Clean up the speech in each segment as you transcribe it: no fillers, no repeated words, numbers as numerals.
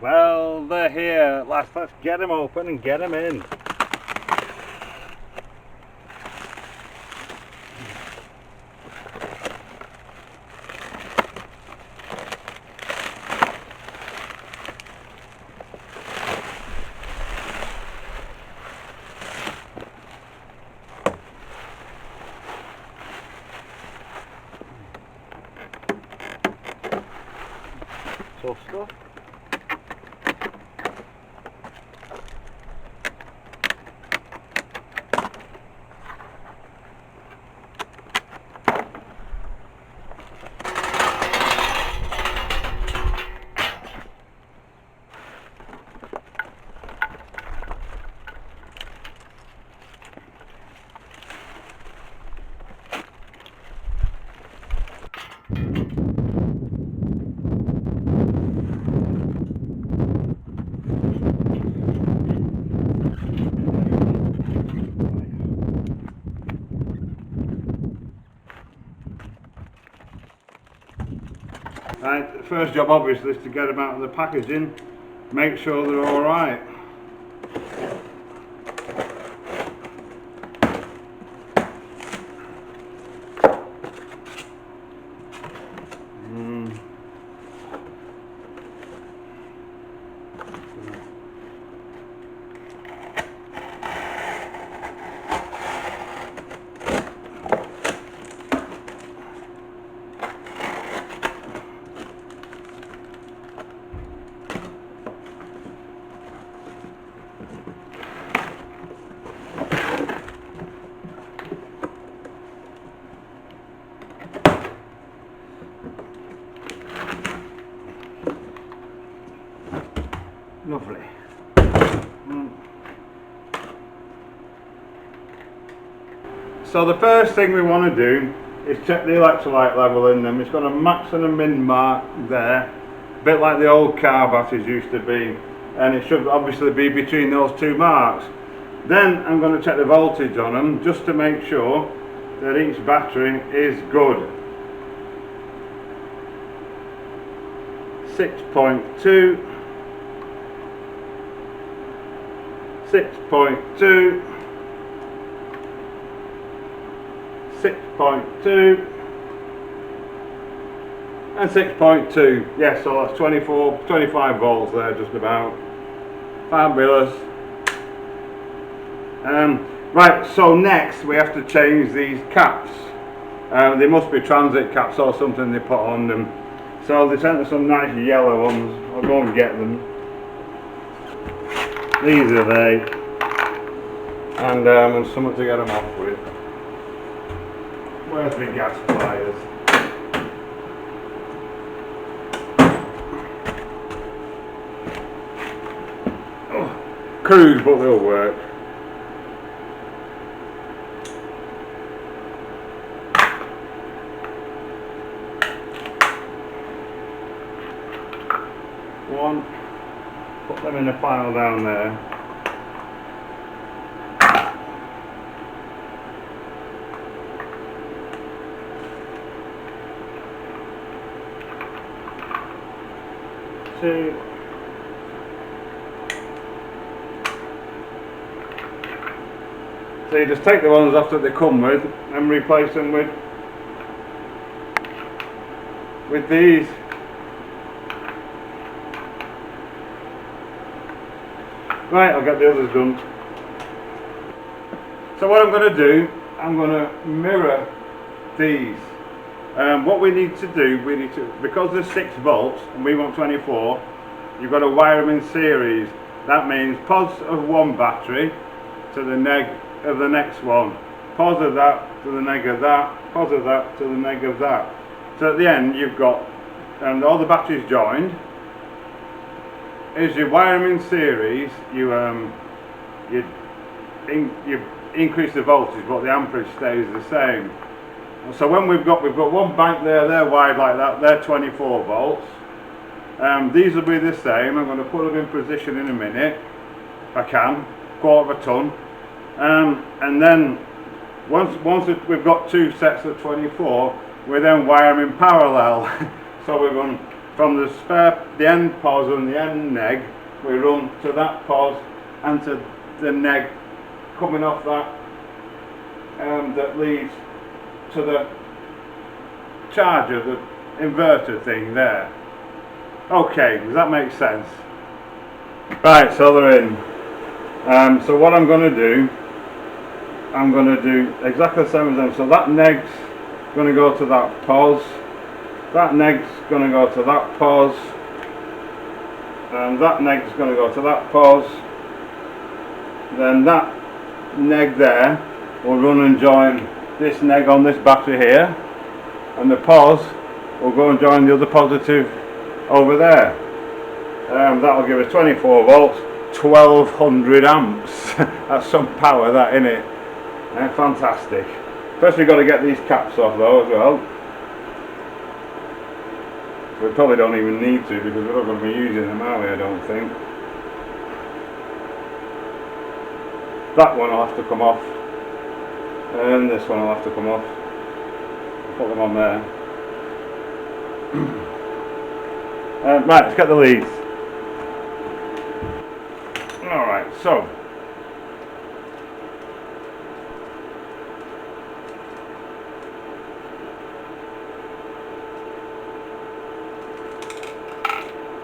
Well, they're here. Let's get them open and get them in. So stuff. Right, the first job obviously is to get them out of the packaging, make sure they're alright. Lovely. So the first thing we want to do is check the electrolyte level in them. It's got a max and a min mark there, a bit like the old car batteries used to be, and it should obviously be between those two marks. Then I'm going to check the voltage on them just to make sure that each battery is good. 6.2, 6.2, 6.2 and 6.2. Yes, so that's 25 volts there, just about. Fabulous. Right, so next we have to change these caps. They must be transit caps or something they put on them. So they sent us some nice yellow ones. I'll go and get them. These are they. And something to get them off with. Where's my gas pliers? Oh, crude, but they'll work. One, put them in a pile down there. Two. So you just take the ones off that they come with and replace them with these. Right, I'll get the others done. So what I'm going to do, I'm going to mirror these. What we need to do, because there's 6 volts and we want 24, you've got to wire them in series. That means pos of one battery to the neg of the next one, pos of that to the neg of that, pos of that to the neg of that. So at the end you've got all the batteries joined. As you wire them in series, you increase the voltage, but the amperage stays the same. So when we've got one bank there, they're wired like that, they're 24 volts. These will be the same. I'm going to put them in position in a minute, if I can, 1/4 ton. And then once we've got 2 sets of 24, we then wire them in parallel. So we're going from the end pos and the end neg, we run to that pos and to the neg coming off that that leads to the charger, the inverter thing there. Okay, does that make sense? Right, so they're in. So what I'm going to do, I'm going to do exactly the same as them. So that neg's going to go to that pos, that neg's going to go to that pos, and that neg's going to go to that pos. Then that neg there will run and join this neg on this battery here, and the pos will go and join the other positive over there. That'll give us 24 volts, 1200 amps. That's some power, that, isn't it? Fantastic. First we've got to get these caps off though as well. We probably don't even need to because we're not going to be using them, are we? I don't think. That one will have to come off, and this one will have to come off. Put them on there. Right, let's get the leads. Alright, so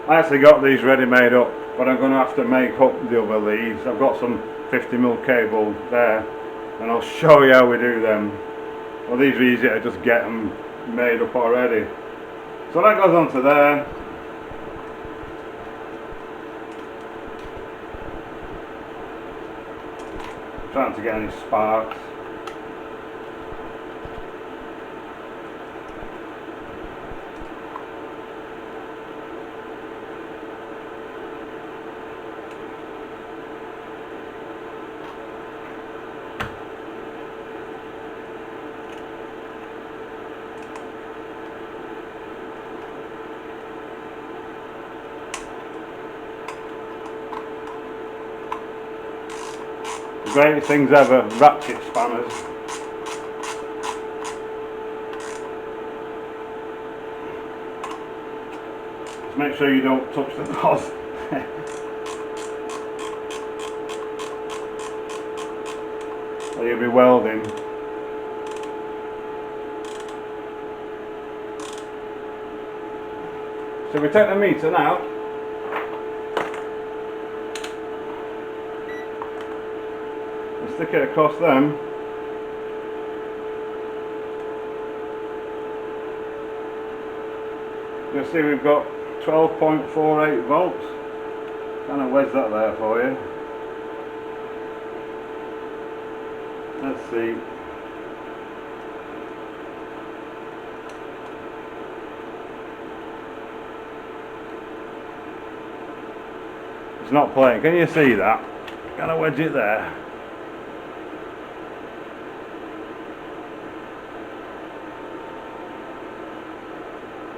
I actually got these ready made up, but I'm going to have to make up the other leads. I've got some 50mm cable there, and I'll show you how we do them. Well, these are easy to just get them made up already. So that goes onto there. Trying to get any sparks. Greatest things ever, ratchet spanners. Just make sure you don't touch the pos. Or you'll be welding. So we take the meter now. Stick it across them. You'll see we've got 12.48 volts. Kind of wedge that there for you. Let's see. It's not playing. Can you see that? Kind of wedge it there.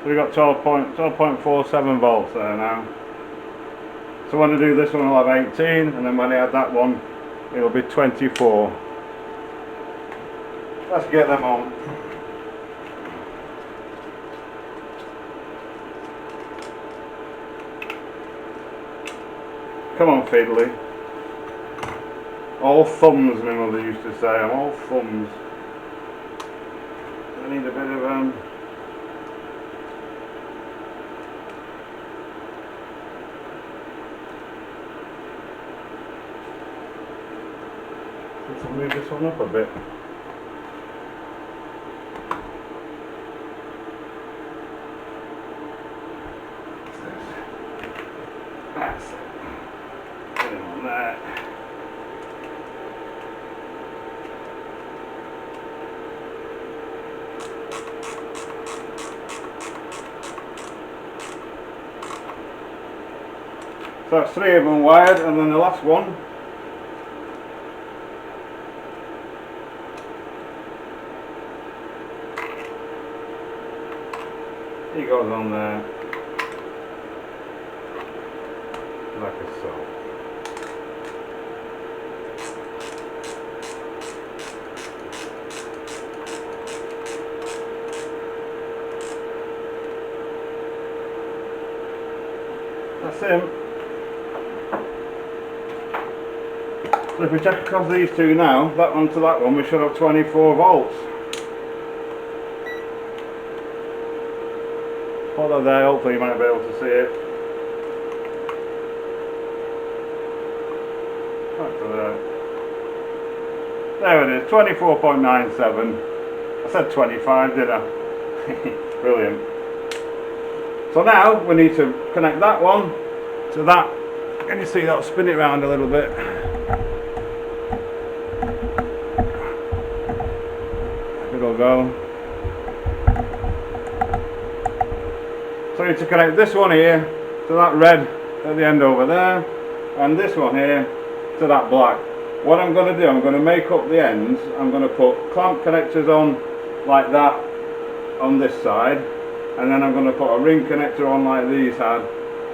So we've got 12.47 volts there now. So when I do this one I'll have 18, and then when I add that one it'll be 24. Let's get them on. Come on, fiddly. All thumbs, my mother used to say. I'm all thumbs. I need a bit of let's move this one up a bit. That's it. Put him on there. So that's 3 of them wired, and then the last one. He goes on there like so. in. So if we check across these two now, that one to that one, we should have 24 volts. Put that there, hopefully you might be able to see it. Back to there it is, 24.97. I said 25, did I? Brilliant. So now we need to connect that one to that. Can you see that? Spin it around a little bit. It'll go. So we need to connect this one here to that red at the end over there, and this one here to that black. What I'm going to do, I'm going to make up the ends. I'm going to put clamp connectors on like that on this side, and then I'm going to put a ring connector on like these had,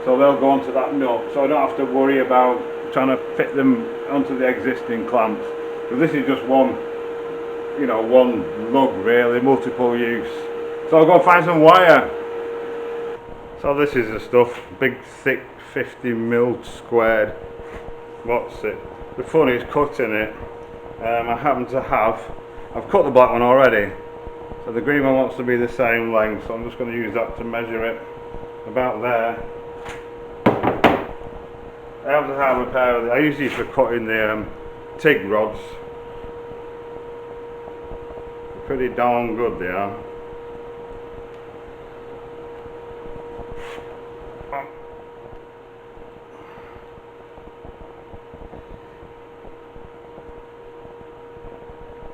so they'll go onto that nut, so I don't have to worry about trying to fit them onto the existing clamps. Because this is just one, you know, one lug really, multiple use. So I'll go find some wire. So this is the stuff, big thick 50mm squared. What's it? The fun is cutting it. I happen to have, I've cut the black one already, so the green one wants to be the same length, so I'm just going to use that to measure it about there. I happen to have a pair of, I use these for cutting the TIG rods. Pretty darn good they are.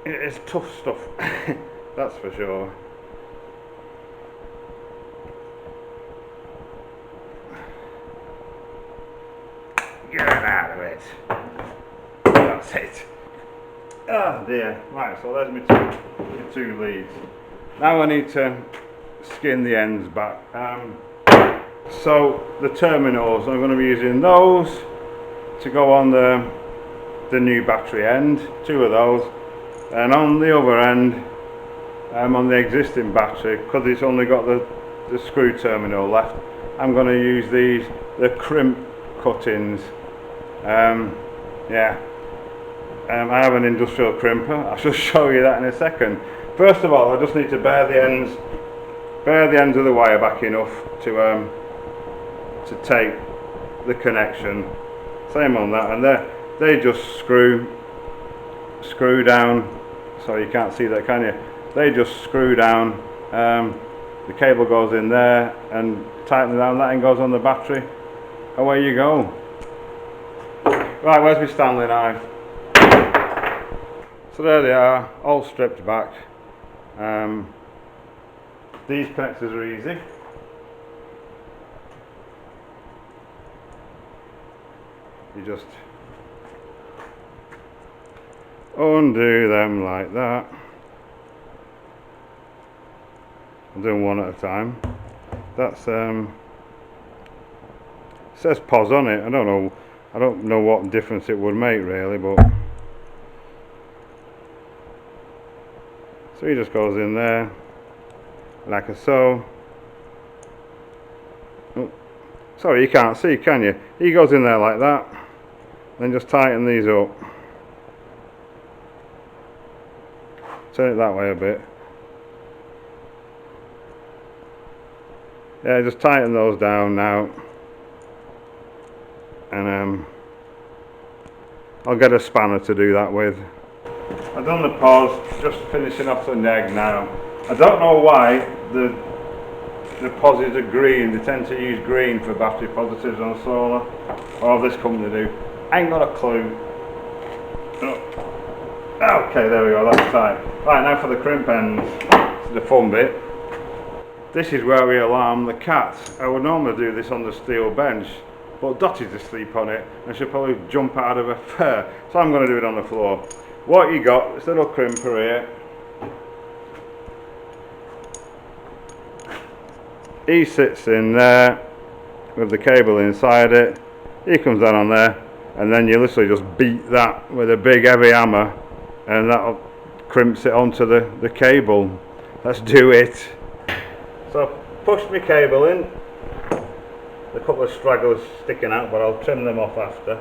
It's tough stuff, that's for sure. Get it out of it. That's it. Oh dear. Right, so there's my two leads. Now I need to skin the ends back. So the terminals, I'm going to be using those to go on the new battery end, two of those. And on the other end, on the existing battery, because it's only got the screw terminal left, I'm going to use the crimp cuttings. Yeah, I have an industrial crimper. I shall show you that in a second. First of all, I just need to bare the ends of the wire back enough to take the connection. Same on that, and they just screw down. So you can't see that, can you? They just screw down. The cable goes in there and tighten down that and goes on the battery. Away you go. Right, where's my Stanley knife? So there they are, all stripped back. These connectors are easy. You just undo them like that. I'm doing one at a time. That's it says pause on it. I don't know what difference it would make really, but so he just goes in there like so. Oh, sorry, you can't see, can you? He goes in there like that, then just tighten these up. Turn it that way a bit. Yeah, just tighten those down now. And I'll get a spanner to do that with. I've done the pause, just finishing off the neg now. I don't know why the positives are green. They tend to use green for battery positives on solar. Or this company do. I ain't got a clue. Oh. Okay, there we go, that's tight. Right, now for the crimp ends, the fun bit. This is where we alarm the cat. I would normally do this on the steel bench, but Dottie's asleep on it and she'll probably jump out of her fur, so I'm going to do it on the floor. What you got, this little crimper here. He sits in there with the cable inside it. He comes down on there, and then you literally just beat that with a big heavy hammer, and that crimps it onto the cable. Let's do it. So push my cable in, a couple of stragglers sticking out, but I'll trim them off after.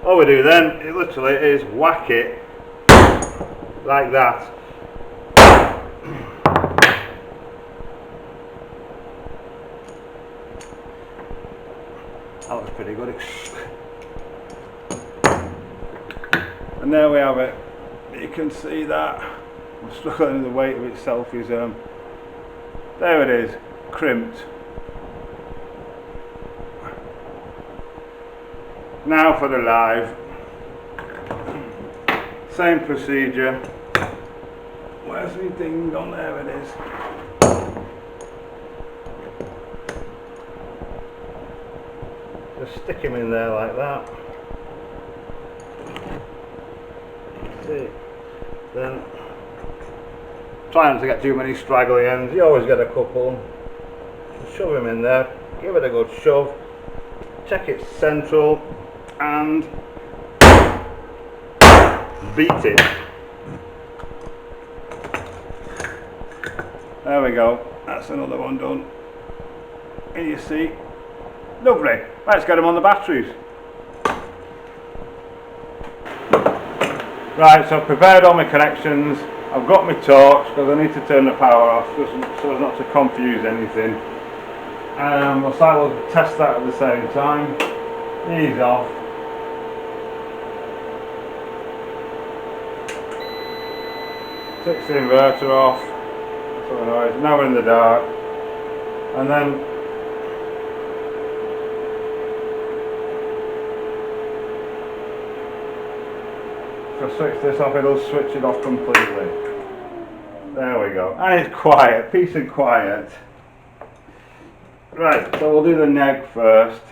All we do then, it literally is whack it like that. That was pretty good. And there we have it. You can see that. I'm struggling, the weight of itself is there it is, crimped. Now for the live. Same procedure. Where's my thing gone? There it is. Just stick him in there like that. See. Then try not to get too many straggly ends. You always get a couple. Shove him in there. Give it a good shove. Check it's central and beat it. There we go. That's another one done. And you see, lovely. Let's get them on the batteries. Right, so I've prepared all my connections. I've got my torch because I need to turn the power off just so as not to confuse anything. We'll test that at the same time. These off. Switch the inverter off. Now we're in the dark. And then if I switch this off, it'll switch it off completely. There we go. And it's quiet, peace and quiet. Right, so we'll do the neg first.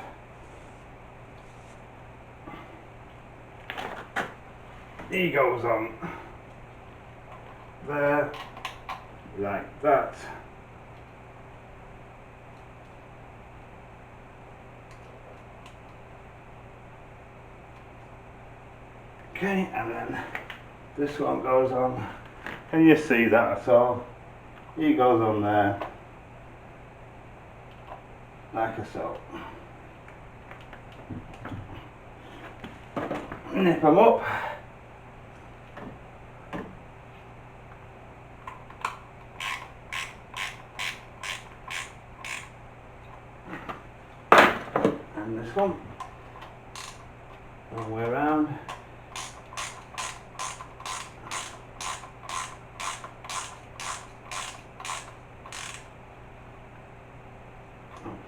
He goes on there, like that. Okay, and then this one goes on. Can you see that at all? He goes on there, like so. Nip them up. And this one, all the way around.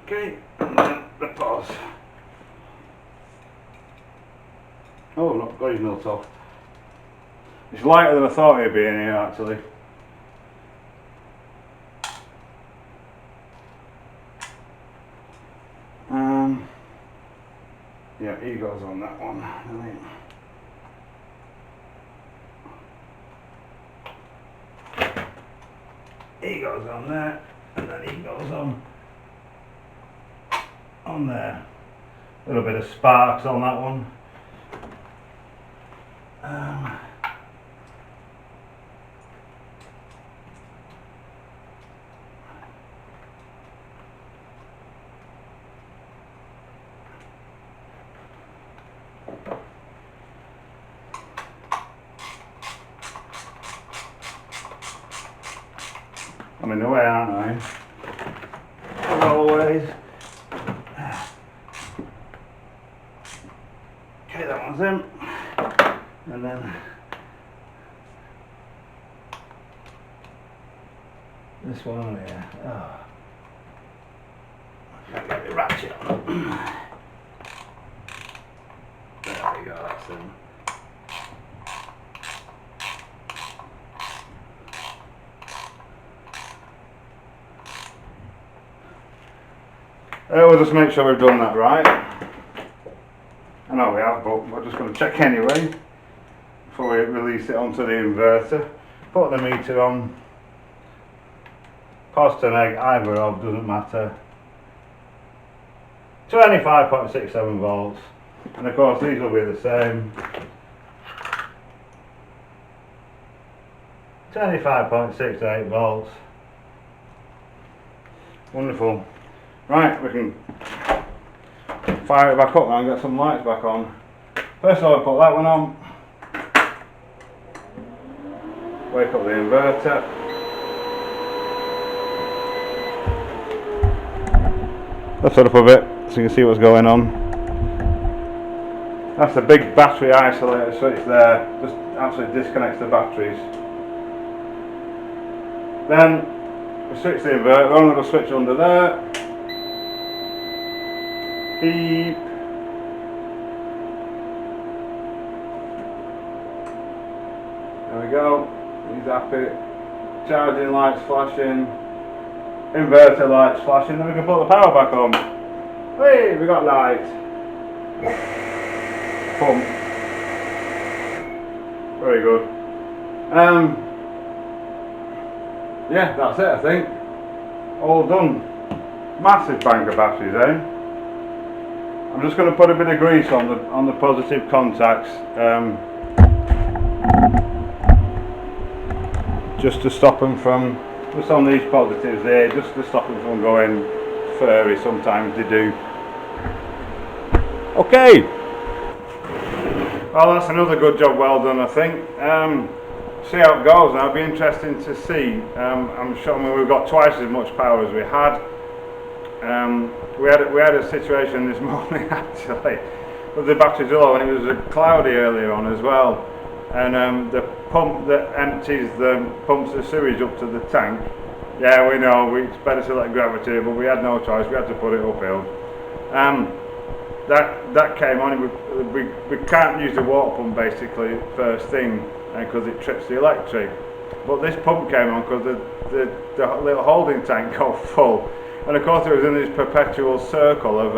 Okay, and then the pause. Oh, not got his nuts off. It's lighter than I thought it'd be in here actually. Yeah, he goes on that one. He goes on there, and then he goes on there. A little bit of sparks on that one. I'm in the way, aren't I? As always. Okay, that one's in. And then this one here. Oh. I can't get the ratchet on. There we go, that's in. We'll just make sure we've done that right. I know we have, but we're just going to check anyway before we release it onto the inverter. Put the meter on. Positive, neg, either of, doesn't matter. 25.67 volts, and of course these will be the same. 25.68 volts. Wonderful. Right, we can fire it back up now and get some lights back on. First of all, I put that one on. Wake up the inverter. Lift it up a bit so you can see what's going on. That's the big battery isolator switch there, just absolutely disconnects the batteries. Then we switch the inverter on, little switch under there. Beep. There we go, he's happy. Charging lights flashing, inverter lights flashing, then we can put the power back on. Hey, we got light. Pump. Very good. Yeah, that's it, I think. All done. Massive bank of batteries, eh? I'm just going to put a bit of grease on the positive contacts, just to stop them from, just on these positives there, just to stop them from going furry. Sometimes they do. Okay. Well, that's another good job well done, I think. See how it goes now. It'll be interesting to see. I'm sure, I mean, we've got twice as much power as we had. We had a situation this morning actually with the batteries low, and it was cloudy earlier on as well. And the pump that pumps the sewage up to the tank. Yeah, we know it's better to let gravity, but we had no choice. We had to put it uphill. That came on. We can't use the water pump basically first thing because it trips the electric. But this pump came on because the little holding tank got full, and of course it was in this perpetual circle of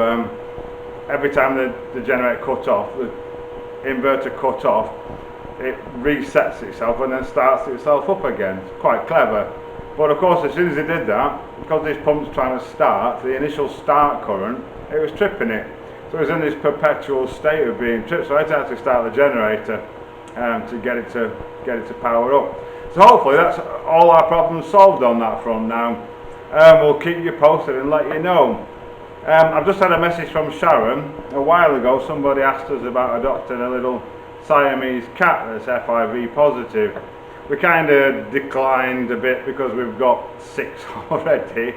every time the generator cut off, the inverter cut off, it resets itself and then starts itself up again. It's quite clever. But of course, as soon as it did that, because this pump's trying to start, the initial start current, it was tripping it. So it was in this perpetual state of being tripped. So I had to actually start the generator to get it to power up. So hopefully that's all our problems solved on that front now. We'll keep you posted and let you know. I've just had a message from Sharon. A while ago, somebody asked us about adopting a little Siamese cat that's FIV positive. We kind of declined a bit because we've got 6 already.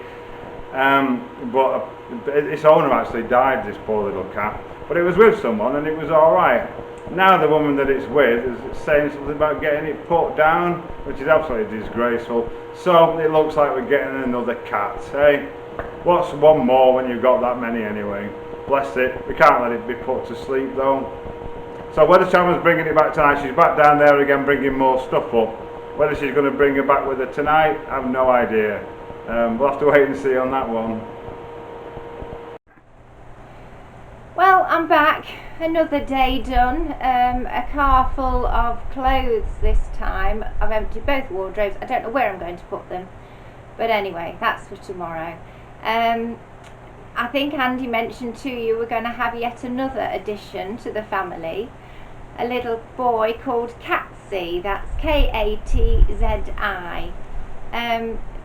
But its owner actually died, this poor little cat. But it was with someone and it was alright. Now the woman that it's with is saying something about getting it put down, which is absolutely disgraceful. So it looks like we're getting another cat. Hey, what's one more when you've got that many anyway? Bless it. We can't let it be put to sleep though. So whether Sharon's bringing it back tonight, she's back down there again bringing more stuff up. Whether she's going to bring her back with her tonight, I have no idea. We'll have to wait and see on that one. Well, I'm back. Another day done. A car full of clothes this time. I've emptied both wardrobes. I don't know where I'm going to put them. But anyway, that's for tomorrow. I think Andy mentioned to you we're going to have yet another addition to the family. A little boy called Katsy. That's K-A-T-Z-I.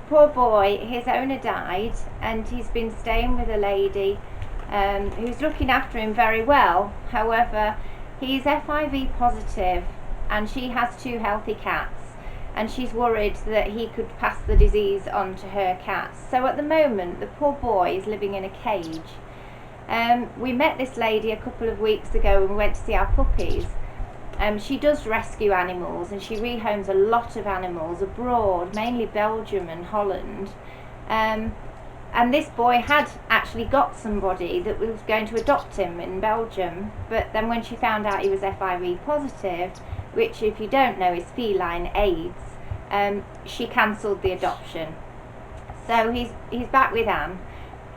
Poor boy, his owner died and he's been staying with a lady who's looking after him very well. However, he's FIV positive and she has 2 healthy cats, and she's worried that he could pass the disease on to her cats. So at the moment the poor boy is living in a cage. We met this lady a couple of weeks ago and we went to see our puppies. She does rescue animals and she rehomes a lot of animals abroad, mainly Belgium and Holland. And this boy had actually got somebody that was going to adopt him in Belgium, but then when she found out he was FIV positive, which if you don't know is feline AIDS, she cancelled the adoption. So he's back with Anne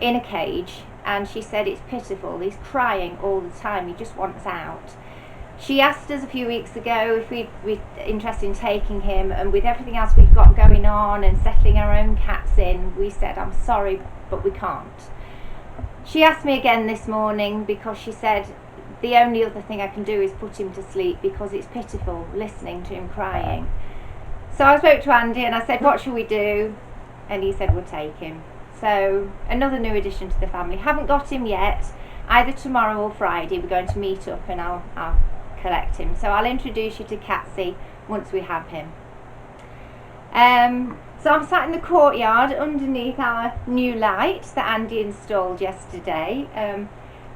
in a cage, and she said it's pitiful. He's crying all the time. He just wants out. She asked us a few weeks ago if we'd be interested in taking him, and with everything else we've got going on and settling our own cats in, we said, I'm sorry, but we can't. She asked me again this morning because she said, the only other thing I can do is put him to sleep because it's pitiful listening to him crying. So I spoke to Andy and I said, what shall we do? And he said, we'll take him. So another new addition to the family. Haven't got him yet, either tomorrow or Friday we're going to meet up and I'll collect him. So I'll introduce you to Catsy once we have him. So I'm sat in the courtyard underneath our new light that Andy installed yesterday.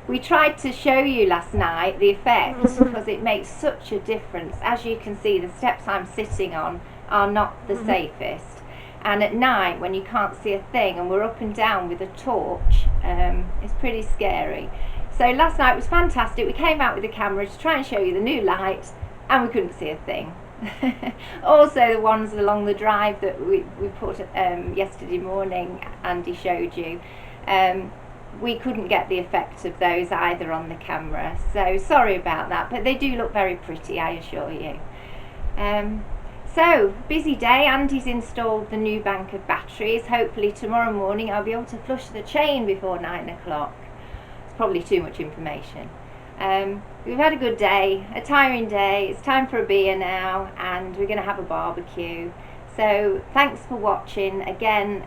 We tried to show you last night the effect because it makes such a difference. As you can see, the steps I'm sitting on are not the safest, and at night when you can't see a thing and we're up and down with a torch, it's pretty scary. So last night was fantastic. We came out with the camera to try and show you the new light and we couldn't see a thing. Also the ones along the drive that we put yesterday morning, Andy showed you, we couldn't get the effect of those either on the camera, so sorry about that, but they do look very pretty, I assure you. So busy day. Andy's installed the new bank of batteries. Hopefully tomorrow morning I'll be able to flush the chain before 9 o'clock. It's probably too much information. We've had a good day, a tiring day. It's time for a beer now and we're going to have a barbecue. So thanks for watching again.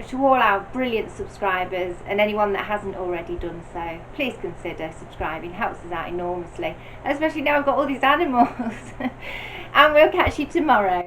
To all our brilliant subscribers and anyone that hasn't already done so, please consider subscribing. It helps us out enormously, especially now I've got all these animals. And we'll catch you tomorrow.